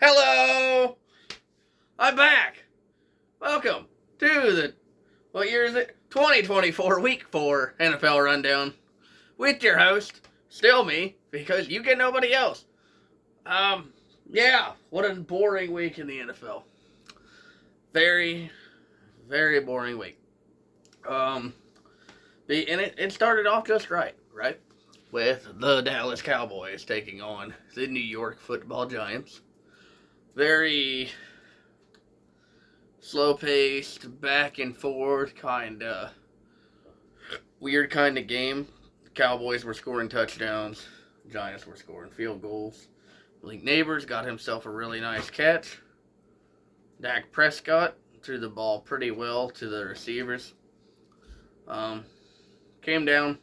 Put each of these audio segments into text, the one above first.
Hello! I'm back! Welcome to the, what year is it? 2024 Week 4 NFL Rundown with your host, still me, because you get nobody else. Yeah, what a boring week in the NFL. Very, very boring week. And it started off just right? With the Dallas Cowboys taking on the New York Football Giants. Very slow paced, back and forth, weird kind of game. The Cowboys were scoring touchdowns, Giants were scoring field goals. Malik Neighbors got himself a really nice catch. Dak Prescott threw the ball pretty well to the receivers. Came down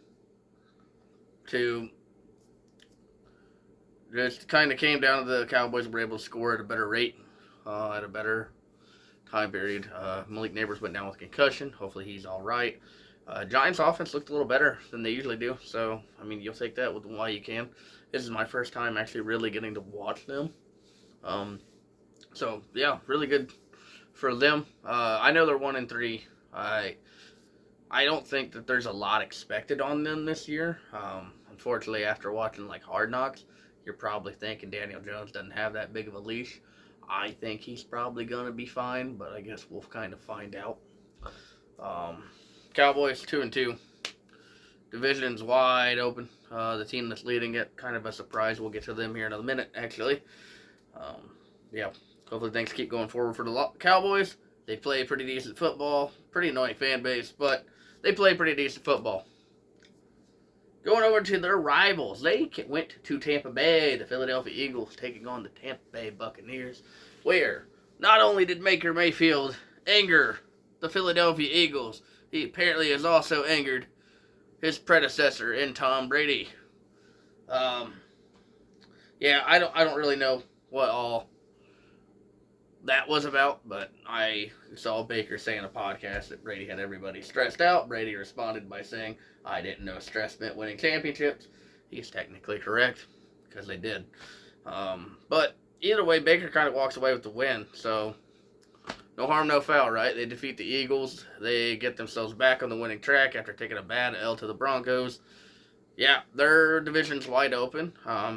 to the Cowboys were able to score at a better rate, at a better time period. Malik Neighbors went down with a concussion. Hopefully he's all right. Giants offense looked a little better than they usually do. So, I mean, you'll take that with why you can. This is my first time actually really getting to watch them. So, yeah, really good for them. I know they're 1-3. I don't think that there's a lot expected on them this year. Unfortunately, after watching like Hard Knocks, you're probably thinking Daniel Jones doesn't have that big of a leash. I think he's probably going to be fine, but I guess we'll kind of find out. Cowboys 2-2. Division's wide open. The team that's leading it, kind of a surprise. We'll get to them here in a minute, actually. Yeah, hopefully things keep going forward for the Cowboys. They play pretty decent football. Pretty annoying fan base, but they play pretty decent football. Going over to their rivals, they went to Tampa Bay, the Philadelphia Eagles, taking on the Tampa Bay Buccaneers, where not only did Baker Mayfield anger the Philadelphia Eagles, he apparently has also angered his predecessor in Tom Brady. Yeah, I don't really know what all that was about, but I saw Baker say in a podcast that Brady had everybody stressed out. Brady responded by saying, I didn't know stress meant winning championships. He's technically correct, because they did. But either way, Baker kind of walks away with the win, so no harm, no foul, right? They defeat the Eagles. They get themselves back on the winning track after taking a bad L to the Broncos. Yeah, their division's wide open,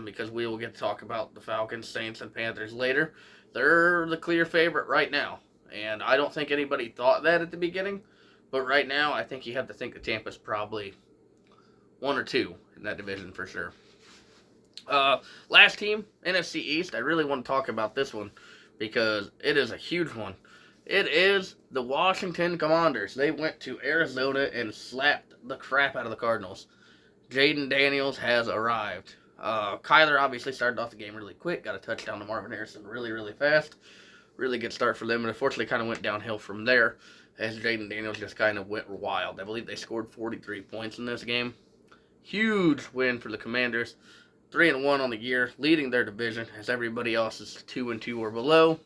because we will get to talk about the Falcons, Saints, and Panthers later. They're the clear favorite right now, and I don't think anybody thought that at the beginning, but right now I think you have to think that Tampa's probably 1 or 2 in that division for sure. Last team, NFC East, I really want to talk about this one because it is a huge one. It is the Washington Commanders. They went to Arizona and slapped the crap out of the Cardinals. Jaden Daniels has arrived. Kyler obviously started off the game really quick, got a touchdown to Marvin Harrison really, really fast. Really good start for them, and unfortunately kind of went downhill from there as Jaden Daniels just kind of went wild. I believe they scored 43 points in this game. Huge win for the Commanders. 3-1 on the year, leading their division as everybody else is 2-2 or below.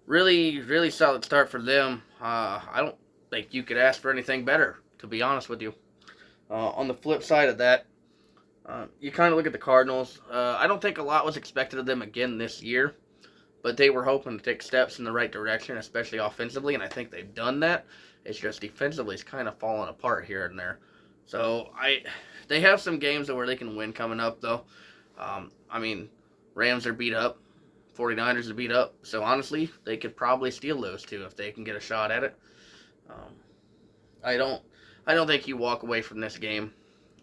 Really, really solid start for them. I don't think you could ask for anything better, to be honest with you. On the flip side of that, you kind of look at the Cardinals. I don't think a lot was expected of them again this year, but they were hoping to take steps in the right direction, especially offensively, and I think they've done that. It's just defensively it's kind of fallen apart here and there. So they have some games where they can win coming up, though. I mean, Rams are beat up, 49ers are beat up, so honestly, they could probably steal those two if they can get a shot at it. I don't think you walk away from this game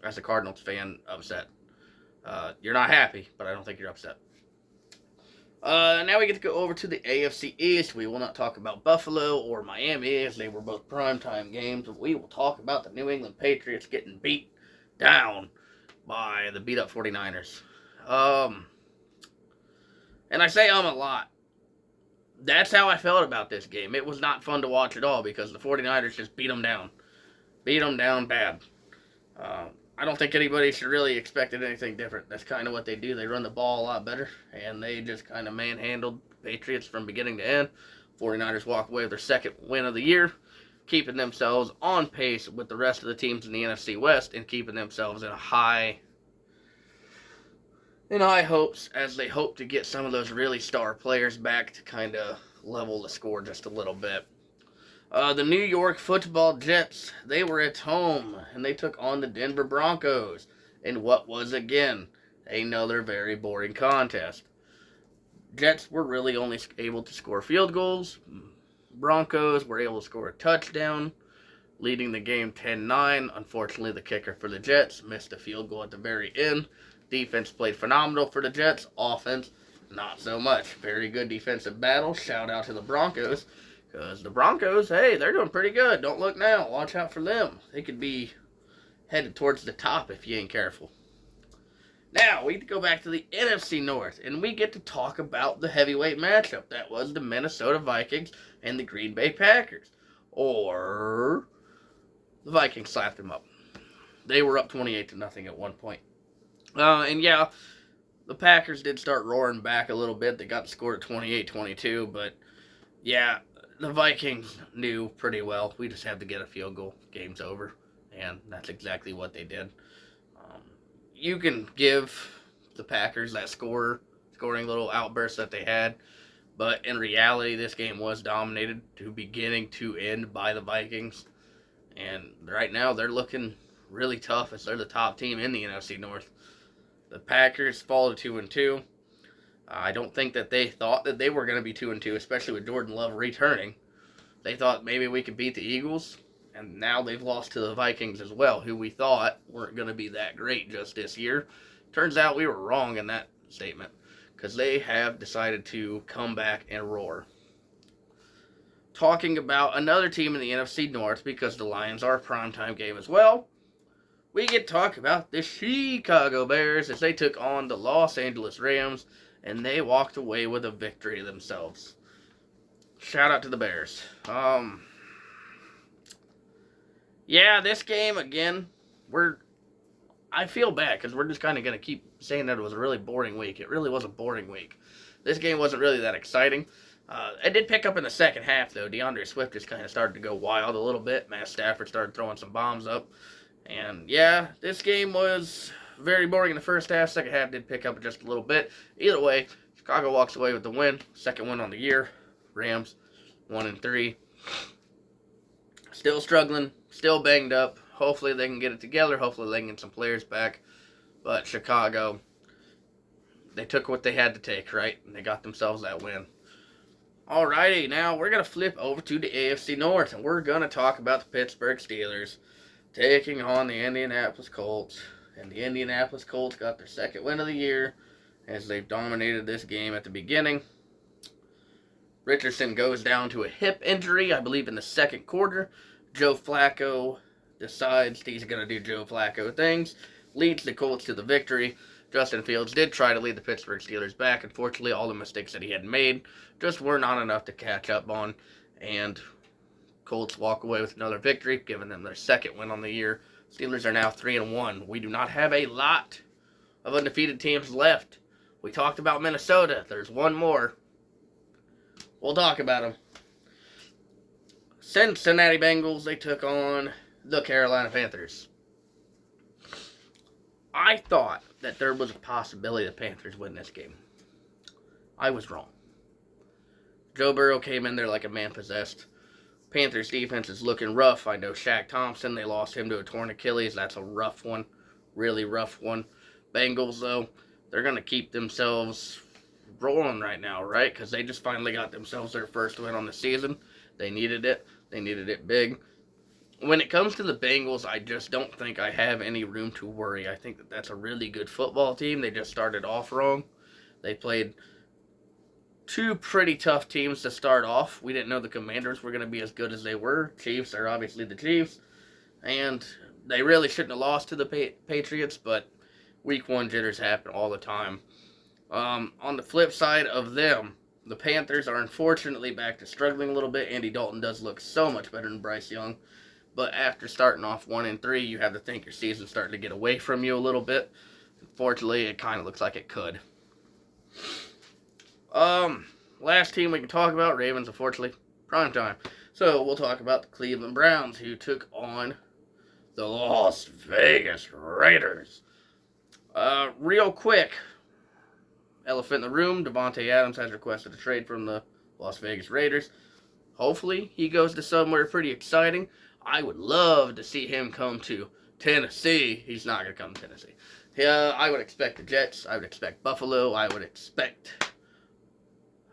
as a Cardinals fan upset. You're not happy, but I don't think you're upset. Now we get to go over to the AFC East. We will not talk about Buffalo or Miami as they were both primetime games, but we will talk about the New England Patriots getting beat down by the beat-up 49ers. And I say a lot. That's how I felt about this game. It was not fun to watch at all because the 49ers just beat them down. Beat them down bad. I don't think anybody should really expect anything different. That's kind of what they do. They run the ball a lot better, and they just kind of manhandled Patriots from beginning to end. 49ers walk away with their second win of the year, keeping themselves on pace with the rest of the teams in the NFC West and keeping themselves in a high in high hopes as they hope to get some of those really star players back to kind of level the score just a little bit. The New York Football Jets, they were at home and they took on the Denver Broncos in what was again another very boring contest. Jets were really only able to score field goals. Broncos were able to score a touchdown, leading the game 10-9. Unfortunately, the kicker for the Jets missed a field goal at the very end. Defense played phenomenal for the Jets. Offense, not so much. Very good defensive battle. Shout out to the Broncos. Because the Broncos, hey, they're doing pretty good. Don't look now. Watch out for them. They could be headed towards the top if you ain't careful. Now, we go back to the NFC North, and we get to talk about the heavyweight matchup. That was the Minnesota Vikings and the Green Bay Packers. Or the Vikings slapped them up. They were up 28-0 at one point. And yeah, the Packers did start roaring back a little bit. They got the score at 28-22, but yeah, the Vikings knew pretty well. We just had to get a field goal. Game's over. And that's exactly what they did. You can give the Packers that scoring little outburst that they had. But in reality, this game was dominated to beginning to end by the Vikings. And right now, they're looking really tough as they're the top team in the NFC North. The Packers fall to 2-2. I don't think that they thought that they were going to be 2-2, especially with Jordan Love returning. They thought maybe we could beat the Eagles, and now they've lost to the Vikings as well, who we thought weren't going to be that great just this year. Turns out we were wrong in that statement, because they have decided to come back and roar. Talking about another team in the NFC North, because the Lions are a primetime game as well, we get to talk about the Chicago Bears as they took on the Los Angeles Rams, and they walked away with a victory themselves. Shout out to the Bears. Yeah, this game, again, I feel bad because we're just kind of going to keep saying that it was a really boring week. It really was a boring week. This game wasn't really that exciting. It did pick up in the second half, though. DeAndre Swift just kind of started to go wild a little bit. Matt Stafford started throwing some bombs up. And, yeah, this game was very boring in the first half. Second half did pick up just a little bit. Either way, Chicago walks away with the win. Second win on the year. Rams, 1-3. Still struggling. Still banged up. Hopefully they can get it together. Hopefully they can get some players back. But Chicago, they took what they had to take, right? And they got themselves that win. Alrighty, now we're going to flip over to the AFC North. And we're going to talk about the Pittsburgh Steelers taking on the Indianapolis Colts. And the Indianapolis Colts got their second win of the year as they've dominated this game at the beginning. Richardson goes down to a hip injury, I believe, in the second quarter. Joe Flacco decides he's going to do Joe Flacco things, leads the Colts to the victory. Justin Fields did try to lead the Pittsburgh Steelers back. Unfortunately, all the mistakes that he had made just were not enough to catch up on. And Colts walk away with another victory, giving them their second win on the year. Steelers are now 3-1. We do not have a lot of undefeated teams left. We talked about Minnesota. There's one more. We'll talk about them. Cincinnati Bengals, they took on the Carolina Panthers. I thought that there was a possibility the Panthers win this game. I was wrong. Joe Burrow came in there like a man possessed. Panthers defense is looking rough. I know Shaq Thompson, they lost him to a torn Achilles. That's a rough one. Really rough one. Bengals, though, they're going to keep themselves rolling right now, right? Because they just finally got themselves their first win on the season. They needed it. They needed it big. When it comes to the Bengals, I just don't think I have any room to worry. I think that that's a really good football team. They just started off wrong. They played two pretty tough teams to start off. We didn't know the Commanders were going to be as good as they were. Chiefs are obviously the Chiefs. And they really shouldn't have lost to the Patriots, but week one jitters happen all the time. On the flip side of them, the Panthers are unfortunately back to struggling a little bit. Andy Dalton does look so much better than Bryce Young. But after starting off 1-3, you have to think your season's starting to get away from you a little bit. Unfortunately, it kind of looks like it could. Last team we can talk about, Ravens, unfortunately, prime time. So we'll talk about the Cleveland Browns, who took on the Las Vegas Raiders. Real quick, elephant in the room, Davante Adams has requested a trade from the Las Vegas Raiders. Hopefully, he goes to somewhere pretty exciting. I would love to see him come to Tennessee. He's not going to come to Tennessee. Yeah, I would expect the Jets. I would expect Buffalo. I would expect.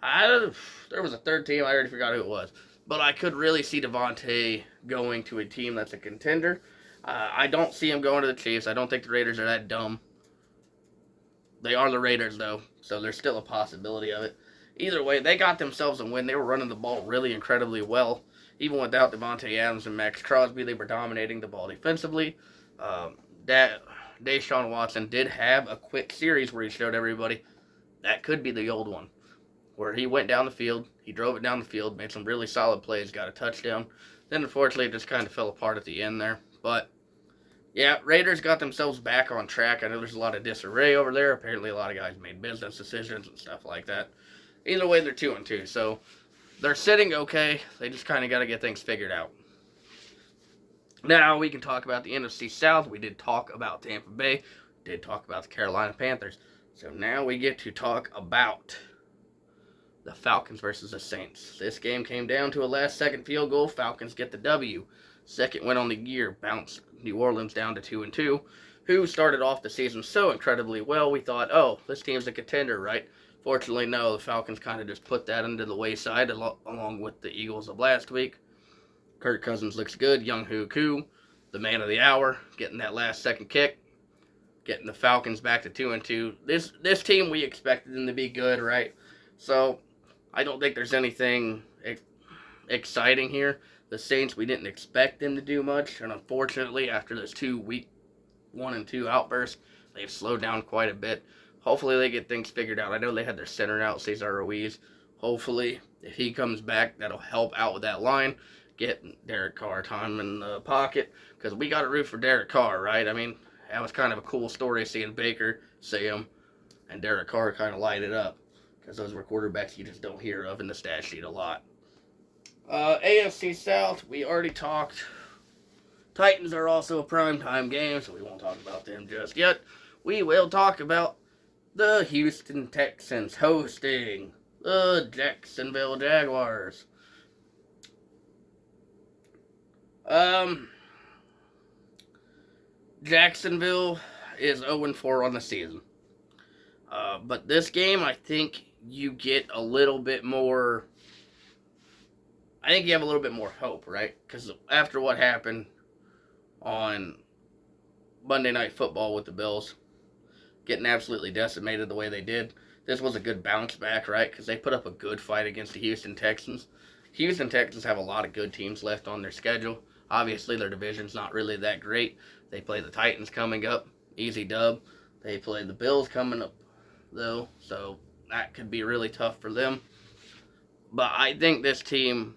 There was a third team. I already forgot who it was. But I could really see Davante going to a team that's a contender. I don't see him going to the Chiefs. I don't think the Raiders are that dumb. They are the Raiders, though, so there's still a possibility of it. Either way, they got themselves a win. They were running the ball really incredibly well. Even without Davante Adams and Max Crosby, they were dominating the ball defensively. That Deshaun Watson did have a quick series where he showed everybody that could be the old one, where he went down the field, he drove it down the field, made some really solid plays, got a touchdown. Then, unfortunately, it just kind of fell apart at the end there. But, yeah, Raiders got themselves back on track. I know there's a lot of disarray over there. Apparently, a lot of guys made business decisions and stuff like that. Either way, they're 2-2, so they're sitting okay. They just kind of got to get things figured out. Now, we can talk about the NFC South. We did talk about Tampa Bay. We did talk about the Carolina Panthers. So now we get to talk about the Falcons versus the Saints. This game came down to a last-second field goal. Falcons get the W. Second win on the year. Bounced New Orleans down to 2-2, who started off the season so incredibly well. We thought, oh, this team's a contender, right? Fortunately, no. The Falcons kind of just put that into the wayside along with the Eagles of last week. Kirk Cousins looks good. Young-Hoo Koo, the man of the hour, getting that last-second kick, getting the Falcons back to 2-2. This team, we expected them to be good, right? So I don't think there's anything exciting here. The Saints, we didn't expect them to do much, and unfortunately, after those 2 week 1 and 2 outbursts, they've slowed down quite a bit. Hopefully, they get things figured out. I know they had their center out, Cesar Ruiz. Hopefully, if he comes back, that'll help out with that line. Get Derek Carr time in the pocket, because we got to root for Derek Carr, right? I mean, that was kind of a cool story seeing Baker, Sam, and Derek Carr kind of light it up, because those were quarterbacks you just don't hear of in the stat sheet a lot. AFC South, we already talked. Titans are also a primetime game, so we won't talk about them just yet. We will talk about the Houston Texans hosting the Jacksonville Jaguars. Jacksonville is 0-4 on the season. But this game, I think you get a little bit more. I think you have a little bit more hope, right? Because after what happened on Monday Night Football with the Bills, getting absolutely decimated the way they did, this was a good bounce back, right? Because they put up a good fight against the Houston Texans. Houston Texans have a lot of good teams left on their schedule. Obviously, their division's not really that great. They play the Titans coming up, easy dub. They play the Bills coming up, though, so that could be really tough for them. But I think this team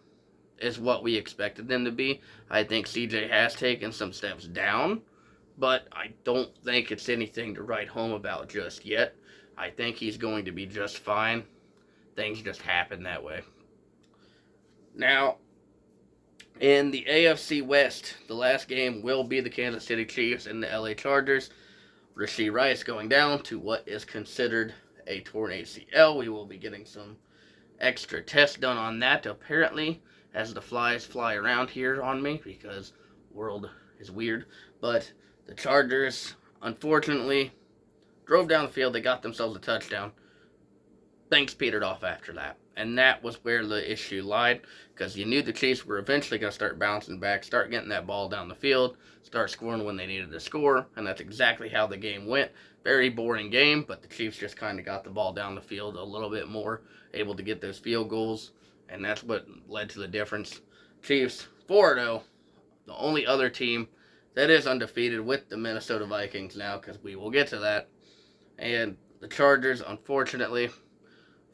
is what we expected them to be. I think CJ has taken some steps down, but I don't think it's anything to write home about just yet. I think he's going to be just fine. Things just happen that way. Now, in the AFC West, the last game will be the Kansas City Chiefs and the LA Chargers. Rashee Rice going down to what is considered a torn ACL. We will be getting some extra tests done on that, apparently, as the flies fly around here on me, because the world is weird. But the Chargers, unfortunately, drove down the field. They got themselves a touchdown. Things petered off after that. And that was where the issue lied, because you knew the Chiefs were eventually going to start bouncing back, start getting that ball down the field, start scoring when they needed to score, and that's exactly how the game went. Very boring game, but the Chiefs just kind of got the ball down the field a little bit more, able to get those field goals, and that's what led to the difference. Chiefs 4-0, the only other team that is undefeated with the Minnesota Vikings now, because we will get to that. And the Chargers, unfortunately,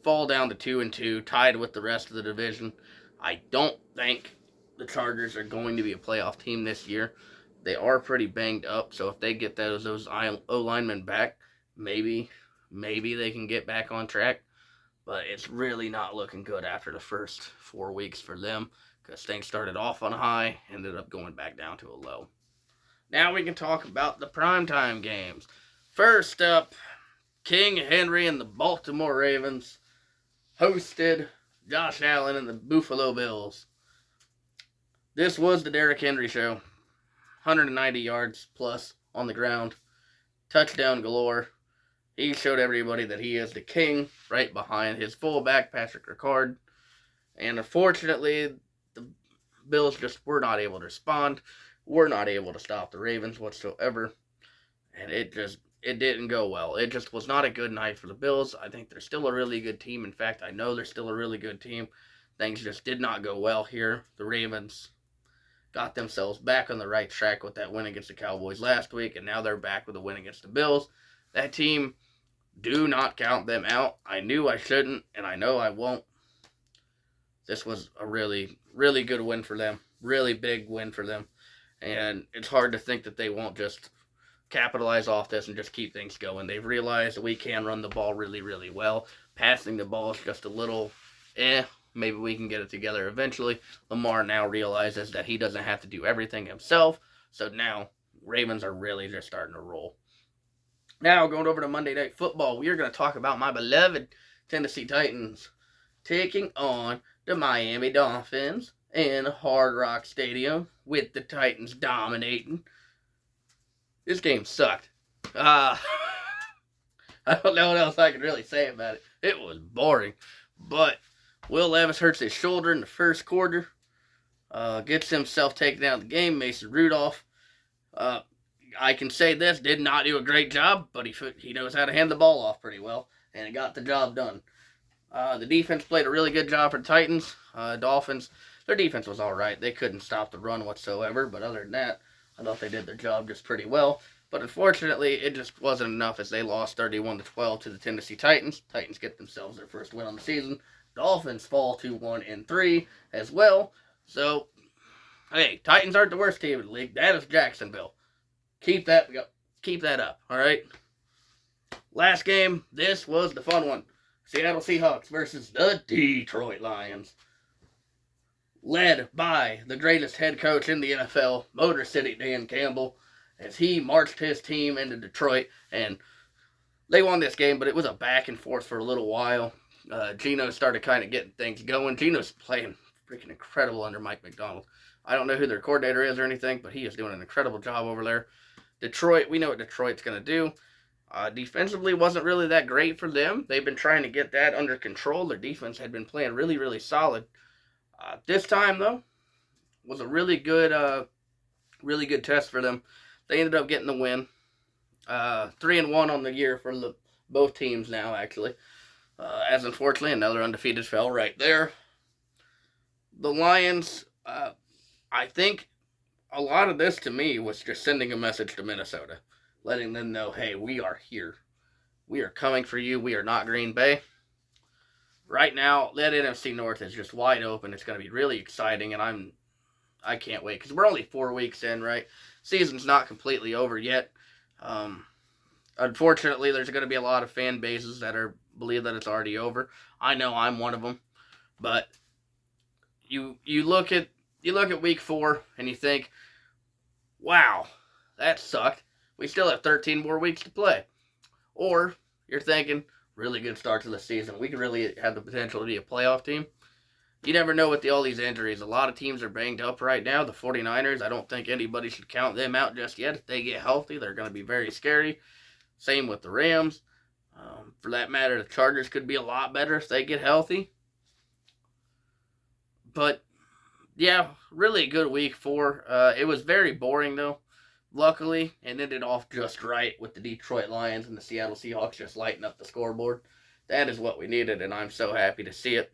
fall down to 2-2, tied with the rest of the division. I don't think the Chargers are going to be a playoff team this year. They are pretty banged up, so if they get those O-linemen back, maybe they can get back on track. But it's really not looking good after the first 4 weeks for them, because things started off on a high, ended up going back down to a low. Now we can talk about the primetime games. First up, King Henry and the Baltimore Ravens hosted Josh Allen and the Buffalo Bills. This was the Derrick Henry show. 190 yards plus on the ground. Touchdown galore. He showed everybody that he is the king right behind his fullback, Patrick Ricard. And unfortunately, the Bills just were not able to respond. Were not able to stop the Ravens whatsoever. And it didn't go well. It just was not a good night for the Bills. I think they're still a really good team. In fact, I know they're still a really good team. Things just did not go well here. The Ravens got themselves back on the right track with that win against the Cowboys last week, and now they're back with a win against the Bills. That team, do not count them out. I knew I shouldn't, and I know I won't. This was a really, really good win for them. Really big win for them. And it's hard to think that they won't just capitalize off this and just keep things going. They've realized that we can run the ball really, really well. Passing the ball is just a little, maybe we can get it together eventually. Lamar now realizes that he doesn't have to do everything himself. So now, Ravens are really just starting to roll. Now, going over to Monday Night Football, we are going to talk about my beloved Tennessee Titans taking on the Miami Dolphins in Hard Rock Stadium with the Titans dominating. This game sucked. I don't know what else I can really say about it. It was boring. But Will Levis hurts his shoulder in the first quarter. Gets himself taken out of the game. Mason Rudolph, I can say this, did not do a great job, but he knows how to hand the ball off pretty well, and it got the job done. The defense played a really good job for the Titans. Dolphins, their defense was all right. They couldn't stop the run whatsoever, but other than that, I thought they did their job just pretty well. But unfortunately, it just wasn't enough as they lost 31-12 to the Tennessee Titans. Titans get themselves their first win on the season. Dolphins fall to 1-3 as well. So, hey, Titans aren't the worst team in the league. That is Jacksonville. Keep that up, all right? Last game, this was the fun one. Seattle Seahawks versus the Detroit Lions. Led by the greatest head coach in the NFL, Motor City Dan Campbell, as he marched his team into Detroit. And they won this game, but it was a back and forth for a little while. Geno started kind of getting things going. Geno's playing freaking incredible under Mike McDonald. I don't know who their coordinator is or anything, but he is doing an incredible job over there. Detroit, we know what Detroit's going to do. Defensively wasn't really that great for them. They've been trying to get that under control. Their defense had been playing really, really solid. This time, though, was a really good test for them. They ended up getting the win. 3-1 on the year for both teams now, actually. As unfortunately, another undefeated fell right there. The Lions, I think a lot of this to me was just sending a message to Minnesota, letting them know, hey, we are here. We are coming for you. We are not Green Bay. Right now, that NFC North is just wide open. It's going to be really exciting, and I can't wait because we're only 4 weeks in, right? Season's not completely over yet. Unfortunately, there's going to be a lot of fan bases that believe that it's already over. I know I'm one of them, but you look at week 4 and you think, wow, that sucked. We still have 13 more weeks to play. Or you're thinking, really good start to the season. We could really have the potential to be a playoff team. You never know with all these injuries. A lot of teams are banged up right now. The 49ers, I don't think anybody should count them out just yet. If they get healthy, they're going to be very scary. Same with the Rams. For that matter, the Chargers could be a lot better if they get healthy. But, yeah, really good week 4. It was very boring, though. Luckily, it ended off just right with the Detroit Lions and the Seattle Seahawks just lighting up the scoreboard. That is what we needed, and I'm so happy to see it.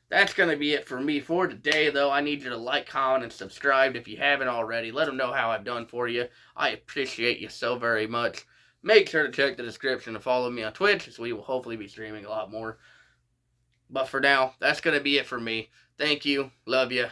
That's going to be it for me for today, though. I need you to like, comment, and subscribe if you haven't already. Let them know how I've done for you. I appreciate you so very much. Make sure to check the description and follow me on Twitch, as we will hopefully be streaming a lot more. But for now, that's going to be it for me. Thank you. Love you.